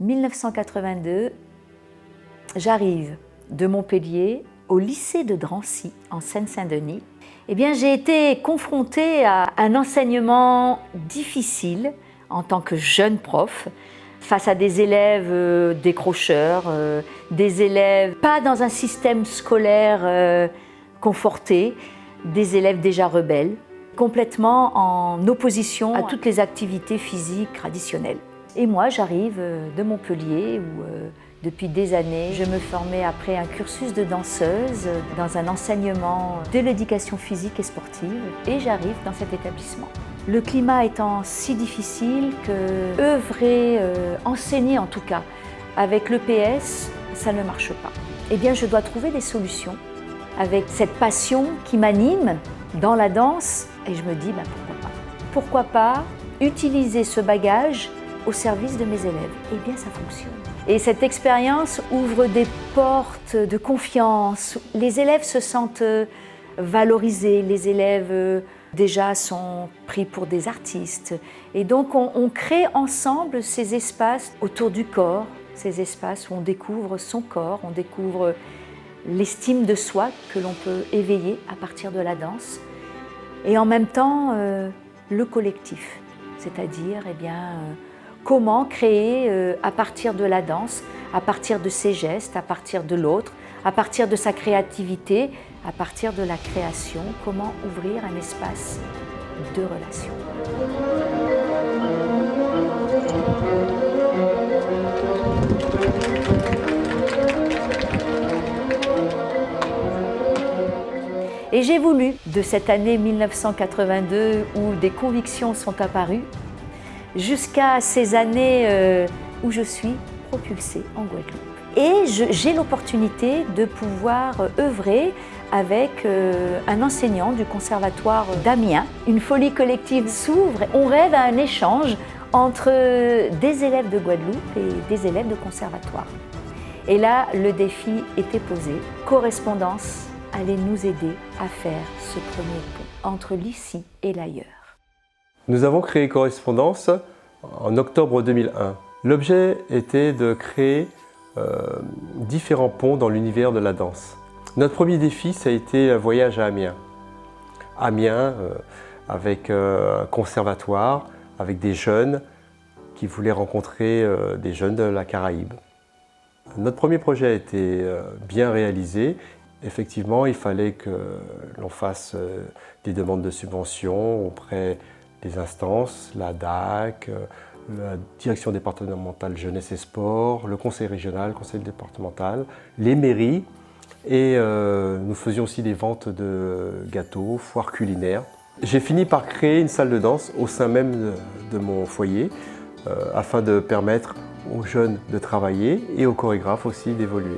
1982, j'arrive de Montpellier au lycée de Drancy, en Seine-Saint-Denis. Eh bien, j'ai été confrontée à un enseignement difficile en tant que jeune prof, face à des élèves décrocheurs, des élèves pas dans un système scolaire conforté, des élèves déjà rebelles, complètement en opposition à toutes les activités physiques traditionnelles. Et moi, j'arrive de Montpellier où depuis des années, je me formais après un cursus de danseuse dans un enseignement de l'éducation physique et sportive et j'arrive dans cet établissement. Le climat étant si difficile que œuvrer, enseigner en tout cas, avec l'EPS, ça ne marche pas. Eh bien, je dois trouver des solutions avec cette passion qui m'anime dans la danse et je me dis, pourquoi pas? Pourquoi pas utiliser ce bagage au service de mes élèves? Eh bien, ça fonctionne. Et cette expérience ouvre des portes de confiance. Les élèves se sentent valorisés, les élèves déjà sont pris pour des artistes. Et donc on crée ensemble ces espaces autour du corps, ces espaces où on découvre son corps, on découvre l'estime de soi que l'on peut éveiller à partir de la danse. Et en même temps, le collectif, c'est-à-dire comment créer à partir de la danse, à partir de ses gestes, à partir de l'autre, à partir de sa créativité, à partir de la création, comment ouvrir un espace de relation. Et j'ai voulu, de cette année 1982 où des convictions sont apparues, jusqu'à ces années où je suis propulsée en Guadeloupe. Et j'ai l'opportunité de pouvoir œuvrer avec un enseignant du conservatoire d'Amiens. Une folie collective s'ouvre, on rêve à un échange entre des élèves de Guadeloupe et des élèves de conservatoire. Et là, le défi était posé. Correspondance allait nous aider à faire ce premier pont entre l'ici et l'ailleurs. Nous avons créé Correspondance en octobre 2001. L'objet était de créer différents ponts dans l'univers de la danse. Notre premier défi, ça a été un voyage à Amiens. Amiens, avec un conservatoire, avec des jeunes qui voulaient rencontrer des jeunes de la Caraïbe. Notre premier projet a été bien réalisé. Effectivement, il fallait que l'on fasse des demandes de subventions auprès des instances, la DAC, la direction départementale jeunesse et sport, le conseil régional, le conseil départemental, les mairies et nous faisions aussi des ventes de gâteaux, foires culinaires. J'ai fini par créer une salle de danse au sein même de mon foyer afin de permettre aux jeunes de travailler et aux chorégraphes aussi d'évoluer.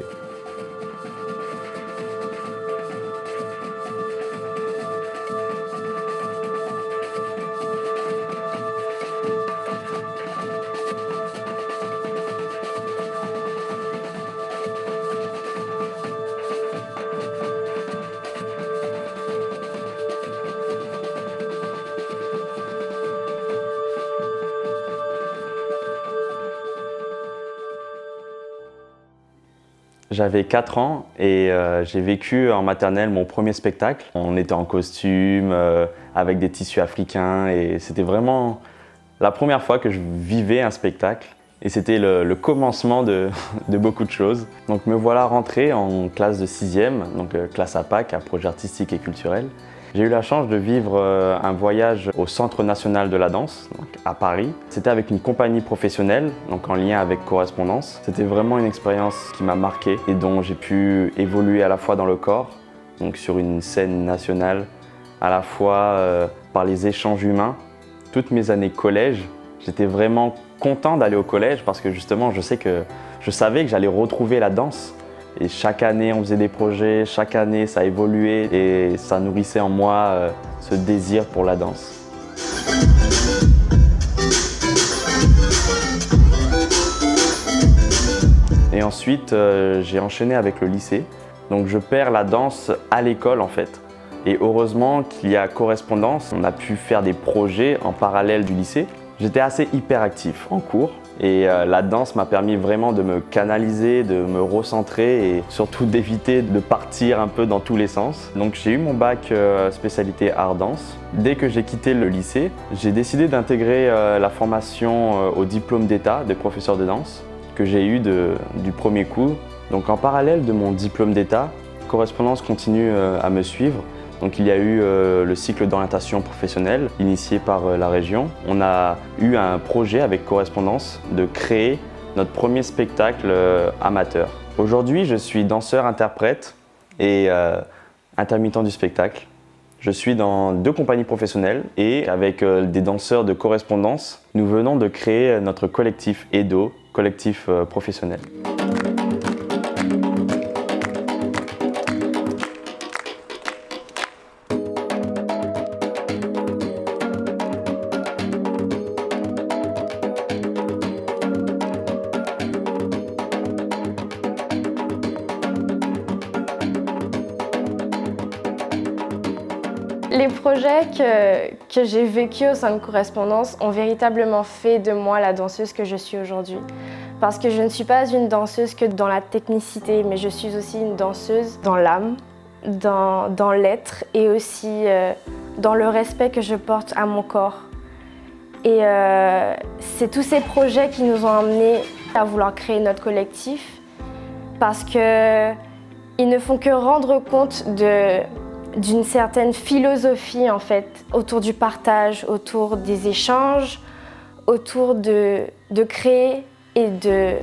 J'avais 4 ans et j'ai vécu en maternelle mon premier spectacle. On était en costume, avec des tissus africains et c'était vraiment la première fois que je vivais un spectacle. Et c'était le commencement de beaucoup de choses. Donc me voilà rentré en classe de 6e, donc classe APAC, à projet artistique et culturel. J'ai eu la chance de vivre un voyage au Centre national de la danse, donc à Paris. C'était avec une compagnie professionnelle, donc en lien avec Correspondance. C'était vraiment une expérience qui m'a marqué et dont j'ai pu évoluer à la fois dans le corps, donc sur une scène nationale, à la fois par les échanges humains. Toutes mes années collège, j'étais vraiment content d'aller au collège parce que justement, je savais que j'allais retrouver la danse. Et chaque année, on faisait des projets, chaque année, ça évoluait et ça nourrissait en moi ce désir pour la danse. Et ensuite, j'ai enchaîné avec le lycée. Donc je perds la danse à l'école en fait. Et heureusement qu'il y a Correspondance, on a pu faire des projets en parallèle du lycée. J'étais assez hyperactif en cours. Et la danse m'a permis vraiment de me canaliser, de me recentrer et surtout d'éviter de partir un peu dans tous les sens. Donc j'ai eu mon bac spécialité art danse. Dès que j'ai quitté le lycée, j'ai décidé d'intégrer la formation au diplôme d'état de professeur de danse que j'ai eu du premier coup. Donc en parallèle de mon diplôme d'état, Correspondance continue à me suivre. Donc il y a eu le cycle d'orientation professionnelle initié par la région. On a eu un projet avec Correspondance de créer notre premier spectacle amateur. Aujourd'hui, je suis danseur-interprète et intermittent du spectacle. Je suis dans 2 compagnies professionnelles et avec des danseurs de Correspondance, nous venons de créer notre collectif EDO, collectif professionnel. Les projets que j'ai vécus au sein de Correspondance ont véritablement fait de moi la danseuse que je suis aujourd'hui. Parce que je ne suis pas une danseuse que dans la technicité, mais je suis aussi une danseuse dans l'âme, dans l'être et aussi dans le respect que je porte à mon corps. Et c'est tous ces projets qui nous ont amenés à vouloir créer notre collectif parce qu'ils ne font que rendre compte d'une certaine philosophie en fait, autour du partage, autour des échanges, autour de créer et de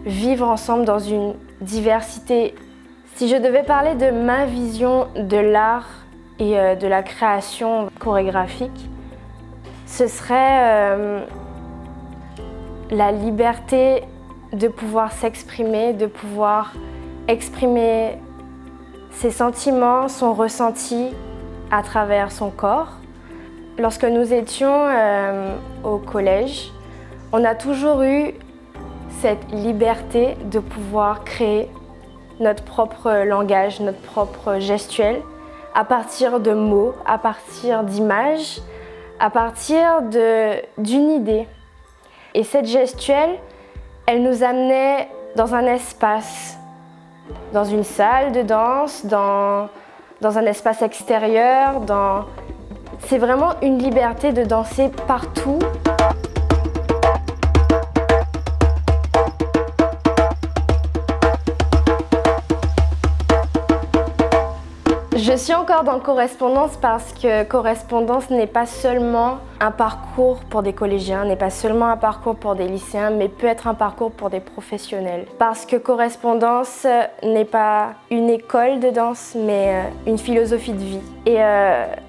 vivre ensemble dans une diversité. Si je devais parler de ma vision de l'art et de la création chorégraphique, ce serait la liberté de pouvoir s'exprimer, de pouvoir exprimer ses sentiments, son ressenti à travers son corps. Lorsque nous étions au collège, on a toujours eu cette liberté de pouvoir créer notre propre langage, notre propre gestuelle, à partir de mots, à partir d'images, à partir d'une idée. Et cette gestuelle, elle nous amenait dans un espace, dans une salle de danse, dans un espace extérieur. C'est vraiment une liberté de danser partout. Je suis encore dans Correspondance parce que Correspondance n'est pas seulement un parcours pour des collégiens, n'est pas seulement un parcours pour des lycéens, mais peut être un parcours pour des professionnels. Parce que Correspondance n'est pas une école de danse, mais une philosophie de vie. Et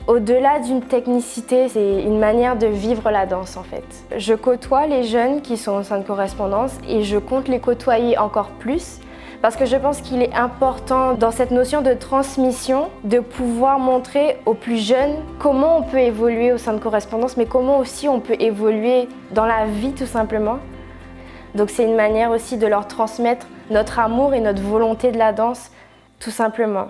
au-delà d'une technicité, c'est une manière de vivre la danse en fait. Je côtoie les jeunes qui sont au sein de Correspondance et je compte les côtoyer encore plus. Parce que je pense qu'il est important dans cette notion de transmission de pouvoir montrer aux plus jeunes comment on peut évoluer au sein de Correspondance, mais comment aussi on peut évoluer dans la vie tout simplement. Donc c'est une manière aussi de leur transmettre notre amour et notre volonté de la danse tout simplement.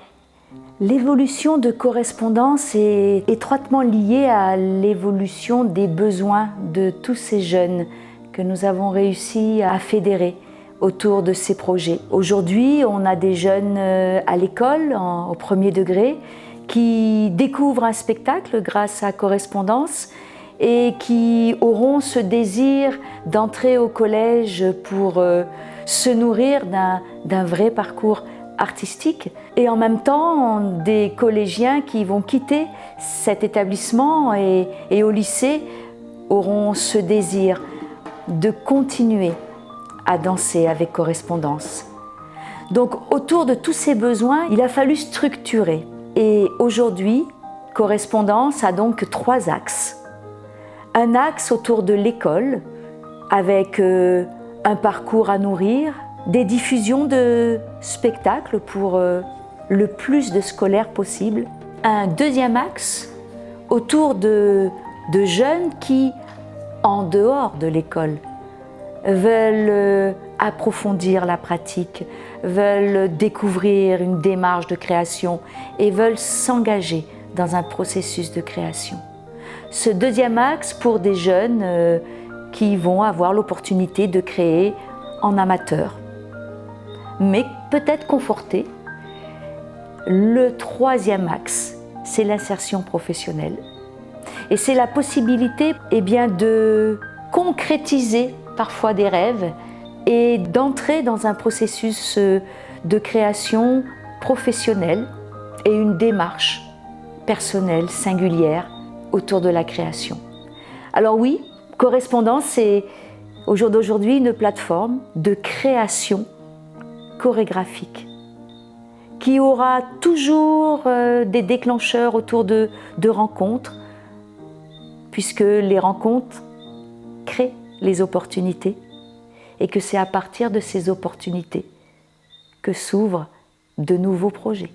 L'évolution de Correspondance est étroitement liée à l'évolution des besoins de tous ces jeunes que nous avons réussi à fédérer autour de ces projets. Aujourd'hui, on a des jeunes à l'école, au premier degré, qui découvrent un spectacle grâce à Correspondance et qui auront ce désir d'entrer au collège pour se nourrir d'un vrai parcours artistique. Et en même temps, des collégiens qui vont quitter cet établissement et au lycée auront ce désir de continuer à danser avec Correspondance. Donc autour de tous ces besoins, il a fallu structurer. Et aujourd'hui, Correspondance a donc 3 axes. Un axe autour de l'école, avec un parcours à nourrir, des diffusions de spectacles pour le plus de scolaires possible. Un deuxième axe autour de jeunes qui, en dehors de l'école, veulent approfondir la pratique, veulent découvrir une démarche de création et veulent s'engager dans un processus de création. Ce deuxième axe pour des jeunes qui vont avoir l'opportunité de créer en amateur, mais peut-être confortés. Le troisième axe, c'est l'insertion professionnelle. Et c'est la possibilité de concrétiser parfois des rêves et d'entrer dans un processus de création professionnelle et une démarche personnelle, singulière, autour de la création. Alors oui, Correspondance, c'est au jour d'aujourd'hui une plateforme de création chorégraphique qui aura toujours des déclencheurs autour de rencontres, puisque les rencontres créent les opportunités et que c'est à partir de ces opportunités que s'ouvrent de nouveaux projets.